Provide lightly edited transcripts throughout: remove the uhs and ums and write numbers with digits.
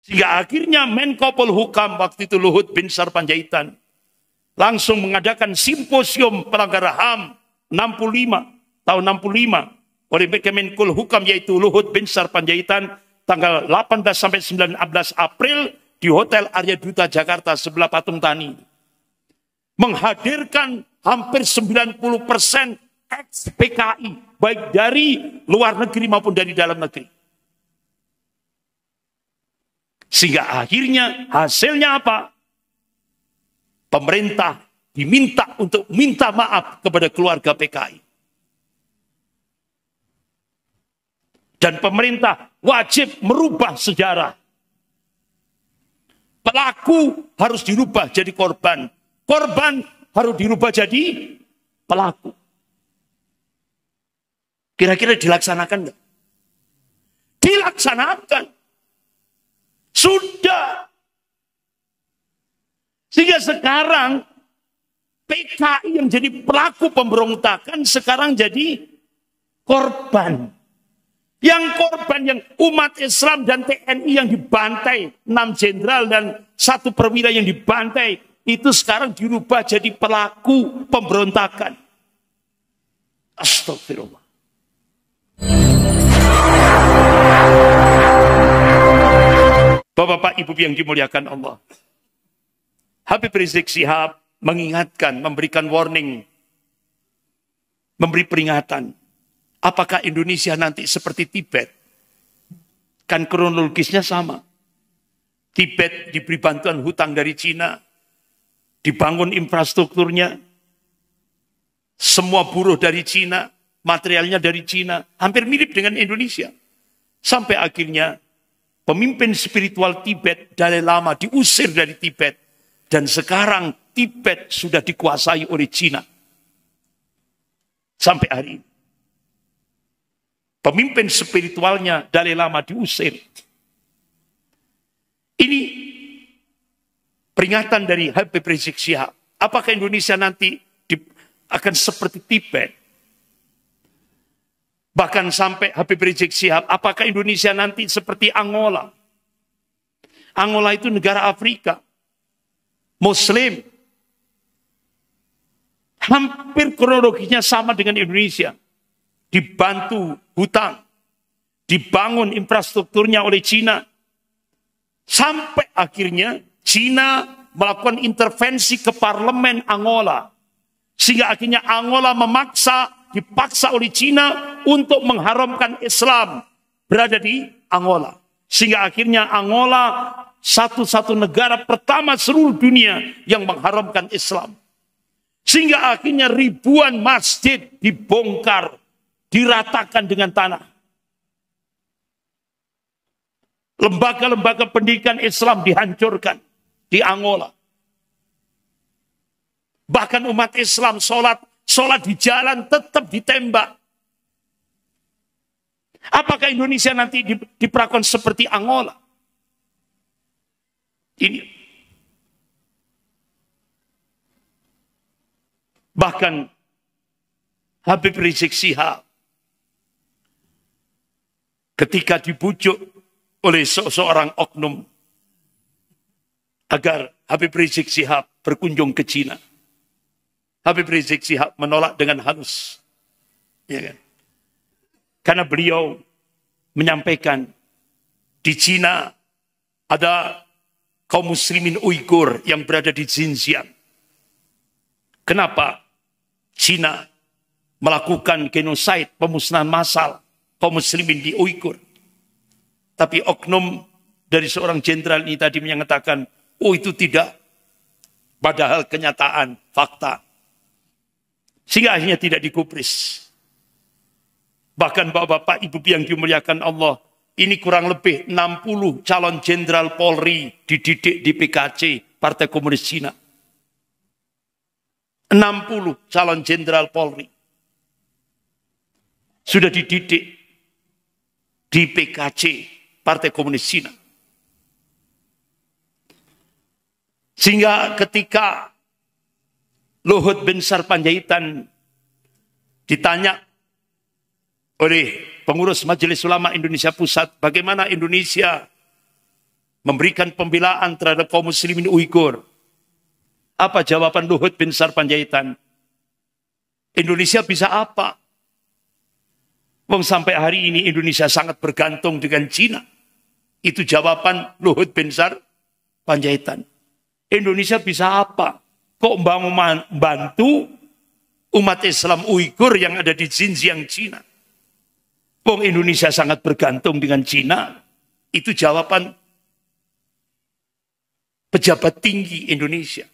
Sehingga akhirnya Menko Polhukam waktu itu Luhut Binsar Panjaitan langsung mengadakan simposium pelanggaran HAM 65 tahun 65 oleh Kemenko Polhukam yaitu Luhut Binsar Panjaitan tanggal 18 sampai 19 April di Hotel Arya Duta Jakarta sebelah Patung Tani. Menghadirkan hampir 90% ex PKI baik dari luar negeri maupun dari dalam negeri. Sehingga akhirnya hasilnya apa? Pemerintah diminta untuk minta maaf kepada keluarga PKI. Dan pemerintah wajib merubah sejarah. Pelaku harus dirubah jadi korban. Korban harus dirubah jadi pelaku. Kira-kira dilaksanakan enggak? Dilaksanakan. Sudah. Sehingga sekarang PKI yang jadi pelaku pemberontakan sekarang jadi korban. Yang korban yang umat Islam dan TNI yang dibantai, 6 jenderal dan 1 perwira yang dibantai, itu sekarang dirubah jadi pelaku pemberontakan. Astagfirullah. Bapak-bapak, ibu yang dimuliakan Allah. Habib Rizik Syihab mengingatkan, memberikan warning, memberi peringatan. Apakah Indonesia nanti seperti Tibet? Kan kronologisnya sama. Tibet diberi bantuan hutang dari Cina, dibangun infrastrukturnya, semua buruh dari Cina, materialnya dari Cina, hampir mirip dengan Indonesia. Sampai akhirnya pemimpin spiritual Tibet, Dalai Lama, diusir dari Tibet. Dan sekarang Tibet sudah dikuasai oleh Cina. Sampai hari ini. Pemimpin spiritualnya Dalai Lama diusir. Ini peringatan dari Habib Rizik Syihab. Apakah Indonesia nanti akan seperti Tibet? Bahkan sampai Habib Rizik Syihab, apakah Indonesia nanti seperti Angola? Angola itu negara Afrika. Muslim. Hampir kronologinya sama dengan Indonesia. Dibantu hutang. Dibangun infrastrukturnya oleh Cina. Sampai akhirnya Cina melakukan intervensi ke parlemen Angola. Sehingga akhirnya Angola dipaksa oleh Cina untuk mengharamkan Islam berada di Angola. Sehingga akhirnya Angola satu-satu negara pertama seluruh dunia yang mengharamkan Islam. Sehingga akhirnya ribuan masjid dibongkar, diratakan dengan tanah. Lembaga-lembaga pendidikan Islam dihancurkan di Angola. Bahkan umat Islam sholat di jalan tetap ditembak. Apakah Indonesia nanti diperlakukan seperti Angola? Ini. Bahkan Habib Rizik Syihab ketika dibujuk oleh seorang oknum agar Habib Rizik Syihab berkunjung ke Cina. Habib Rizik Syihab menolak dengan halus. Ya kan? Karena beliau menyampaikan di Cina ada kaum muslimin Uighur yang berada di Xinjiang. Kenapa Cina melakukan genosida, pemusnahan massal kaum muslimin di Uighur? Tapi oknum dari seorang jenderal ini tadi menyatakan, oh itu tidak. Padahal kenyataan, fakta. Sehingga akhirnya tidak digubris. Bahkan bapak-bapak, ibu yang dimuliakan Allah, ini kurang lebih 60 calon jenderal Polri dididik di PKC, Partai Komunis Cina. 60 calon jenderal Polri sudah dididik di PKC, Partai Komunis Cina. Sehingga ketika Luhut Binsar Panjaitan ditanya oleh pengurus Majelis Ulama Indonesia Pusat, bagaimana Indonesia memberikan pembelaan terhadap kaum muslimin Uighur. Apa jawaban Luhut Binsar Panjaitan? Indonesia bisa apa? Wong sampai hari ini Indonesia sangat bergantung dengan Cina. Itu jawaban Luhut Binsar Panjaitan. Indonesia bisa apa? Kok membantu umat Islam Uighur yang ada di Xinjiang, Cina? Wong Indonesia sangat bergantung dengan Cina. Itu jawaban pejabat tinggi Indonesia.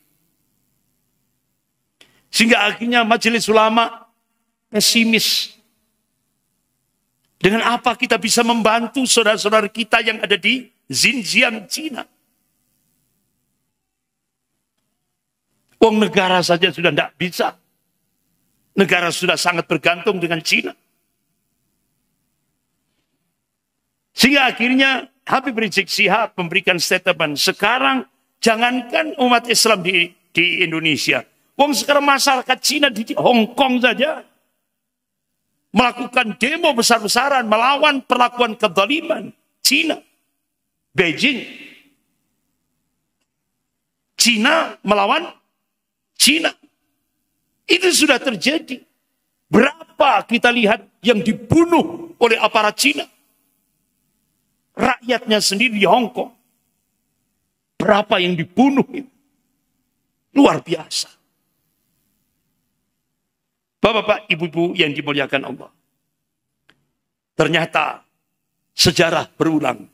Sehingga akhirnya Majelis Ulama pesimis. Dengan apa kita bisa membantu saudara-saudara kita yang ada di Xinjiang, Cina? Wong negara saja sudah tidak bisa. Negara sudah sangat bergantung dengan Cina. Sehingga akhirnya Habib Rizik Syihab memberikan statement. Sekarang jangankan umat Islam di Indonesia. Wong sekarang masyarakat Cina di Hong Kong saja melakukan demo besar-besaran melawan perlakuan kezaliman Cina. Beijing. Cina melawan Cina. Itu sudah terjadi. Berapa kita lihat yang dibunuh oleh aparat Cina? Rakyatnya sendiri di Hong Kong. Berapa yang dibunuh itu? Luar biasa. Bapak-bapak, ibu-ibu yang dimuliakan Allah. Ternyata sejarah berulang.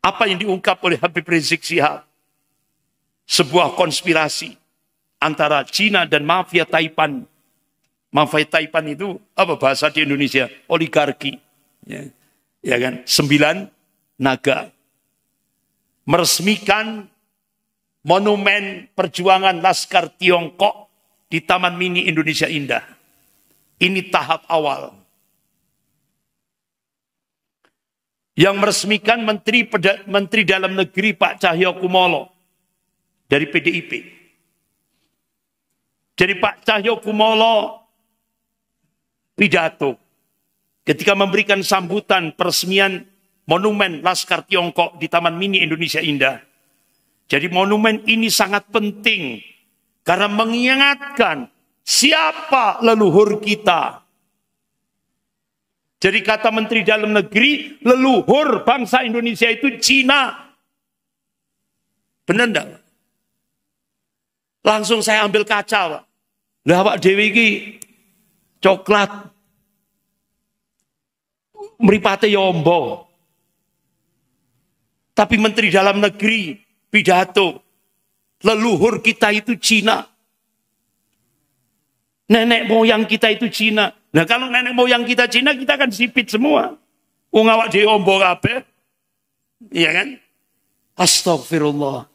Apa yang diungkap oleh Habib Rizik Syihab? Sebuah konspirasi antara Cina dan mafia Taipan. Mafia Taipan itu apa bahasa di Indonesia? Oligarki. Ya kan? 9 naga. Meresmikan monumen perjuangan Laskar Tiongkok di Taman Mini Indonesia Indah. Ini tahap awal. Yang meresmikan Menteri Dalam Negeri Pak Cahyokumolo dari PDIP. Jadi Pak Cahyokumolo pidato ketika memberikan sambutan peresmian monumen Laskar Tiongkok di Taman Mini Indonesia Indah. Jadi monumen ini sangat penting karena mengingatkan siapa leluhur kita. Jadi kata Menteri Dalam Negeri, leluhur bangsa Indonesia itu Cina. Benar enggak? Langsung saya ambil kaca, Pak. Lah Pak Dewi ini coklat. Mripate yombo. Tapi Menteri Dalam Negeri pidato, leluhur kita itu Cina. Nenek moyang kita itu Cina. Nah kalau nenek moyang kita Cina, kita kan sipit semua. Wong awak dhewe ombo kabeh. Iya kan? Astagfirullah.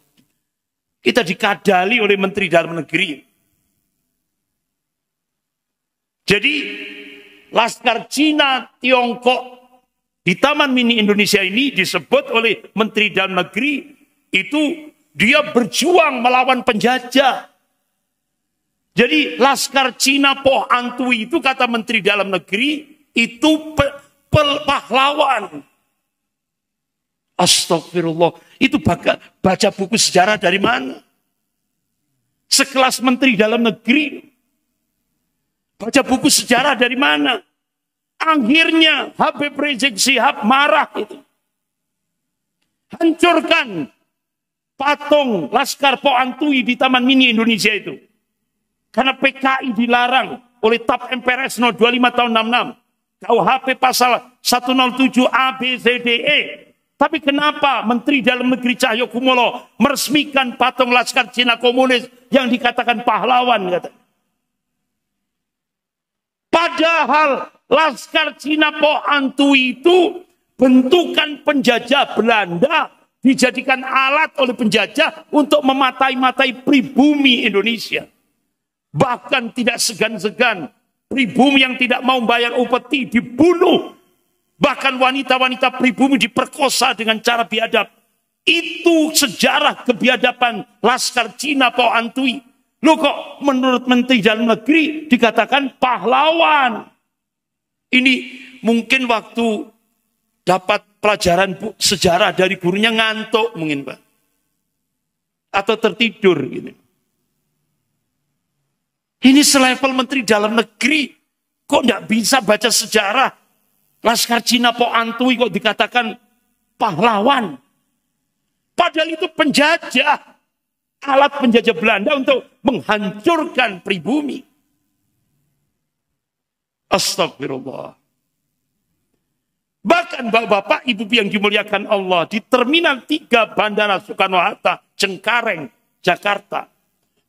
Kita dikadali oleh Menteri Dalam Negeri. Jadi Laskar Cina Tiongkok di Taman Mini Indonesia ini disebut oleh Menteri Dalam Negeri itu dia berjuang melawan penjajah. Jadi Laskar Cina Poh Antui itu kata Menteri Dalam Negeri itu pahlawan. Astagfirullah. Itu baca buku sejarah dari mana? Sekelas Menteri Dalam Negeri. Baca buku sejarah dari mana? Akhirnya Habib Rizik Syihab marah itu. Hancurkan patung Laskar Poh Antui di Taman Mini Indonesia itu. Karena PKI dilarang oleh TAP MPRS No 25 tahun 66. KUHP pasal 107 A, B, C, D, E. Tapi kenapa Menteri Dalam Negeri Cahyokumolo meresmikan patung Laskar Cina Komunis yang dikatakan pahlawan? Padahal Laskar Cina Poh Antui itu bentukan penjajah Belanda dijadikan alat oleh penjajah untuk mematai-matai pribumi Indonesia. Bahkan tidak segan-segan pribumi yang tidak mau bayar upeti dibunuh. Bahkan wanita-wanita pribumi diperkosa dengan cara biadab. Itu sejarah kebiadaban Laskar Cina Poh Antui. Loh kok menurut Menteri Dalam Negeri dikatakan pahlawan? Ini mungkin waktu dapat pelajaran sejarah dari gurunya ngantuk mungkin Pak. Atau tertidur gitu. Ini selevel menteri dalam negeri. Kok nggak bisa baca sejarah? Laskar Cina Po Antui kok dikatakan pahlawan. Padahal itu penjajah. Alat penjajah Belanda untuk menghancurkan pribumi. Astagfirullah. Bahkan bapak-bapak, ibu yang dimuliakan Allah, di Terminal 3 Bandara Soekarno-Hatta, Cengkareng, Jakarta,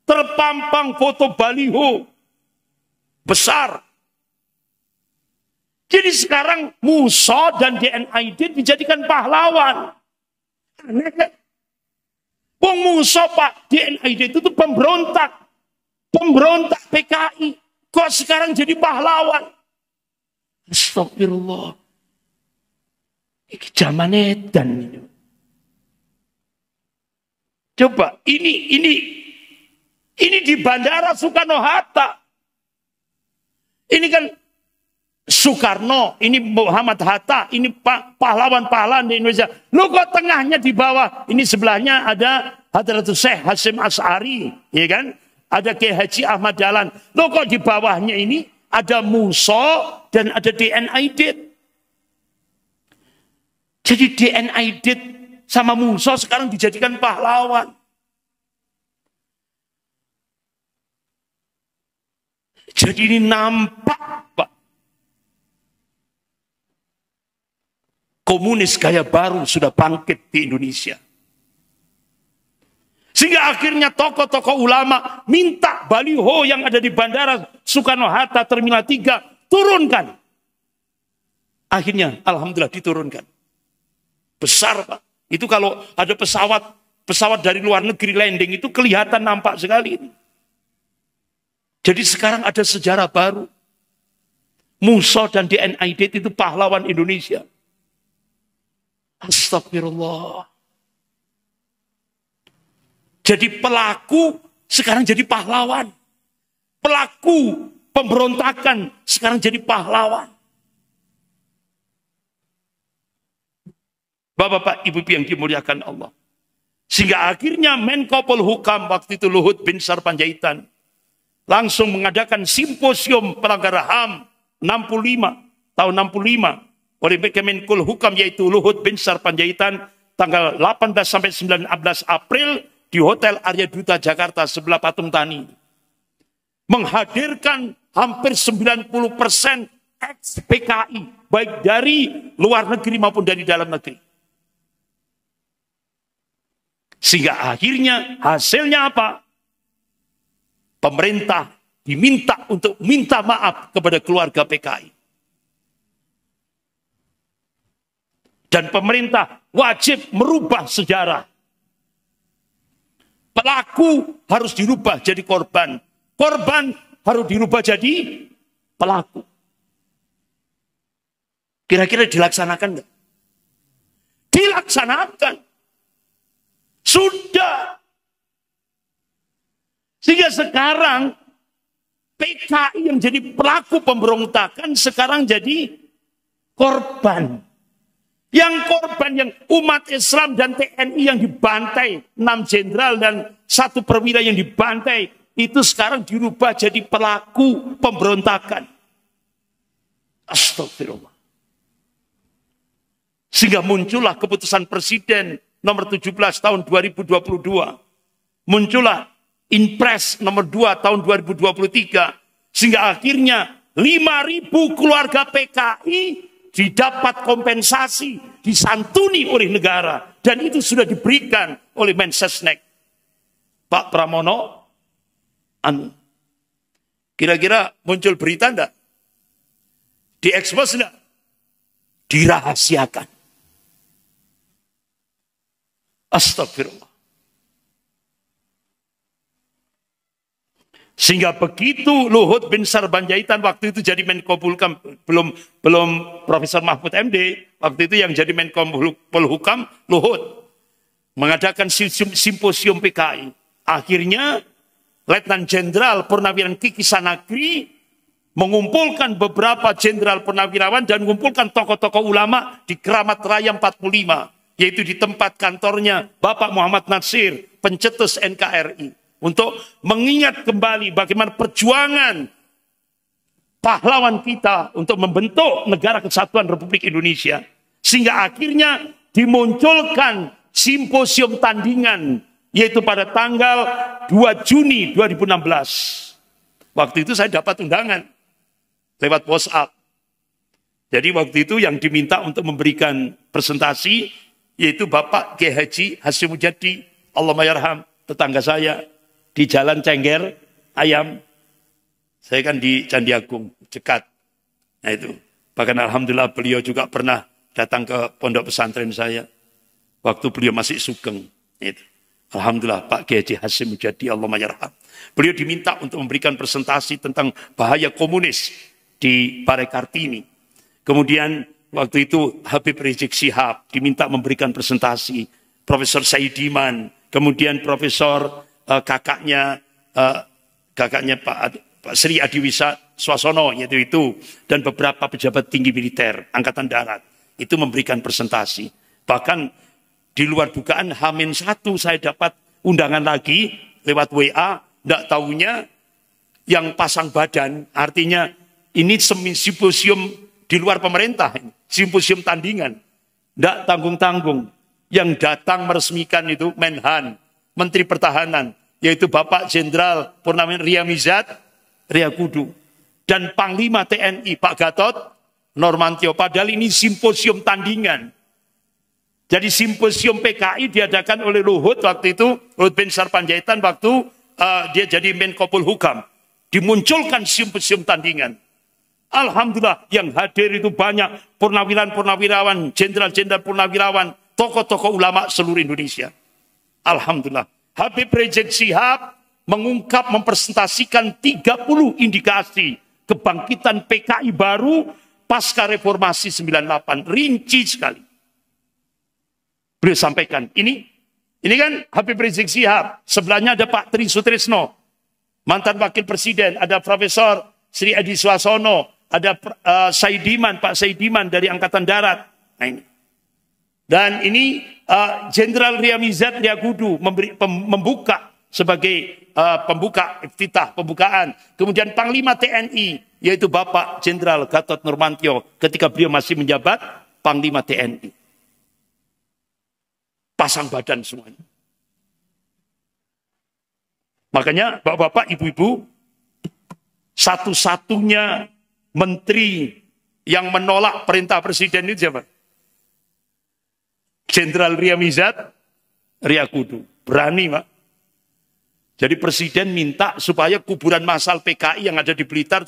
terpampang foto baliho besar. Jadi sekarang Musa dan DNID dijadikan pahlawan. Aneh kan? Wong Musa Pak, DNID itu tuh pemberontak. Pemberontak PKI. Kok sekarang jadi pahlawan? Astagfirullah. Ini zaman edan ini. Coba, ini di Bandara Soekarno-Hatta. Ini kan Soekarno, ini Muhammad Hatta, ini pahlawan-pahlawan di Indonesia. Lu kok tengahnya di bawah, ini sebelahnya ada Hadratus Syekh Hasyim Asy'ari, ya kan? Ada Kiai Haji Ahmad Dahlan. Lu kok di bawahnya ini ada Musa dan ada DNID. Jadi DNID sama Musa sekarang dijadikan pahlawan. Jadi ini nampak Pak. Komunis gaya baru sudah bangkit di Indonesia. Sehingga akhirnya tokoh-tokoh ulama minta baliho yang ada di Bandara Soekarno-Hatta Terminal 3 turunkan. Akhirnya alhamdulillah diturunkan. Besar Pak. Itu kalau ada pesawat dari luar negeri landing itu kelihatan nampak sekali. Jadi sekarang ada sejarah baru. Musa dan DNID itu pahlawan Indonesia. Astagfirullah. Jadi pelaku sekarang jadi pahlawan. Pelaku pemberontakan sekarang jadi pahlawan. Bapak-bapak, ibu-ibu yang dimuliakan Allah. Sehingga akhirnya Menko Polhukam waktu itu Luhut bin Sarpanjaitan langsung mengadakan simposium pelanggar HAM 65 tahun 65 oleh Kemenkul Hukam yaitu Luhut bin Sarpanjaitan tanggal 18 sampai 19 April di Hotel Arya Duta Jakarta sebelah Patung Tani. Menghadirkan hampir 90% ex-PKI baik dari luar negeri maupun dari dalam negeri. Sehingga akhirnya hasilnya apa? Pemerintah diminta untuk minta maaf kepada keluarga PKI. Dan pemerintah wajib merubah sejarah. Pelaku harus dirubah jadi korban. Korban harus dirubah jadi pelaku. Kira-kira dilaksanakan enggak? Dilaksanakan. Sudah. Sehingga sekarang PKI yang jadi pelaku pemberontakan sekarang jadi korban. Yang korban yang umat Islam dan TNI yang dibantai, 6 jenderal dan 1 perwira yang dibantai, itu sekarang dirubah jadi pelaku pemberontakan. Astagfirullah. Sehingga muncullah keputusan Presiden nomor 17 tahun 2022. Muncullah Inpres nomor 2 tahun 2023. Sehingga akhirnya 5.000 keluarga PKI didapat kompensasi, disantuni oleh negara. Dan itu sudah diberikan oleh Mensesnek. Pak Pramono, kira-kira muncul berita enggak? Diekspos enggak? Dirahasiakan. Astagfirullah. Sehingga begitu Luhut bin Sarpanjaitan waktu itu jadi Menko Polhukam, belum Profesor Mahfud MD, waktu itu yang jadi Menko Polhukam Luhut mengadakan simposium PKI. Akhirnya Letnan Jenderal Purnawiran Kiki Sanagri mengumpulkan beberapa jenderal purnawirawan dan mengumpulkan tokoh-tokoh ulama di Keramat Raya 45, yaitu di tempat kantornya Bapak Muhammad Natsir, pencetus NKRI, untuk mengingat kembali bagaimana perjuangan pahlawan kita untuk membentuk negara kesatuan Republik Indonesia, sehingga akhirnya dimunculkan simposium tandingan, yaitu pada tanggal 2 Juni 2016. Waktu itu saya dapat undangan lewat WhatsApp. Jadi waktu itu yang diminta untuk memberikan presentasi yaitu Bapak Kiai Haji Hasyim Mujadi, Allahumma yarham, tetangga saya di Jalan Cengger Ayam. Saya kan di Candi Agung, dekat. Nah itu. Bahkan alhamdulillah beliau juga pernah datang ke pondok pesantren saya waktu beliau masih sugeng. Itu. Alhamdulillah Pak Kiai Haji Hasyim Mujadi, Allahumma yarham. Beliau diminta untuk memberikan presentasi tentang bahaya komunis di Balai Kartini. Kemudian waktu itu Habib Rizik Syihab diminta memberikan presentasi. Profesor Saidiman, kemudian Profesor kakaknya Pak Sri Adiwisa Swasono, yaitu itu, dan beberapa pejabat tinggi militer Angkatan Darat itu memberikan presentasi. Bahkan di luar dugaan H-1 saya dapat undangan lagi lewat WA, tidak tahunya yang pasang badan, artinya ini simposium di luar pemerintah, simposium tandingan, tidak tanggung-tanggung. Yang datang meresmikan itu Menhan, Menteri Pertahanan, yaitu Bapak Jenderal Purnawirawan Riyamizat Riyakudu, dan Panglima TNI Pak Gatot Nurmantio. Padahal ini simposium tandingan. Jadi simposium PKI diadakan oleh Luhut waktu itu, Luhut bin Sarpanjaitan waktu dia jadi Menko Polhukam. Dimunculkan simposium tandingan. Alhamdulillah yang hadir itu banyak purnawirawan, jenderal-jenderal purnawirawan, tokoh-tokoh ulama seluruh Indonesia. Alhamdulillah. Habib Rizik Syihab mengungkap, mempresentasikan 30 indikasi kebangkitan PKI baru pasca reformasi 98. Rinci sekali. Beliau sampaikan, ini kan Habib Rizik Syihab, sebelahnya ada Pak Tri Sutrisno, mantan wakil presiden, ada Profesor Sri Adi Swasono, ada Pak Saidiman dari Angkatan Darat. Nah ini. Dan ini Jenderal Riyamizat Riyakudu membuka sebagai pembukaan. Kemudian Panglima TNI, yaitu Bapak Jenderal Gatot Nurmantio ketika beliau masih menjabat Panglima TNI. Pasang badan semuanya. Makanya bapak-bapak, ibu-ibu, satu-satunya menteri yang menolak perintah presiden itu siapa? Jenderal Riyamizat Riyakudu. Berani, Pak. Jadi presiden minta supaya kuburan massal PKI yang ada di Blitar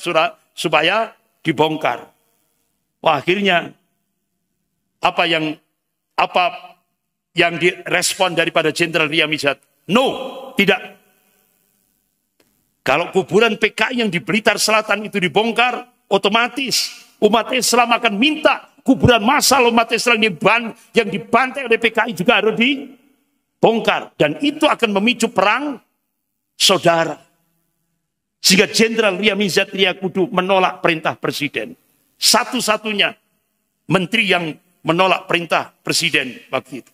supaya dibongkar. Wah, akhirnya apa yang direspon daripada Jenderal Riyamizat? No, tidak. Kalau kuburan PKI yang di Blitar Selatan itu dibongkar, otomatis umat Islam akan minta kuburan massal umat Islam yang dibantai oleh PKI juga harus dibongkar. Dan itu akan memicu perang saudara. Sehingga Jenderal Riyamizat Riyakudu menolak perintah presiden. Satu-satunya menteri yang menolak perintah presiden waktu itu.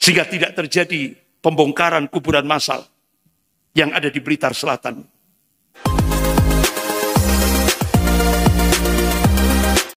Sehingga tidak terjadi pembongkaran kuburan massal yang ada di Blitar Selatan.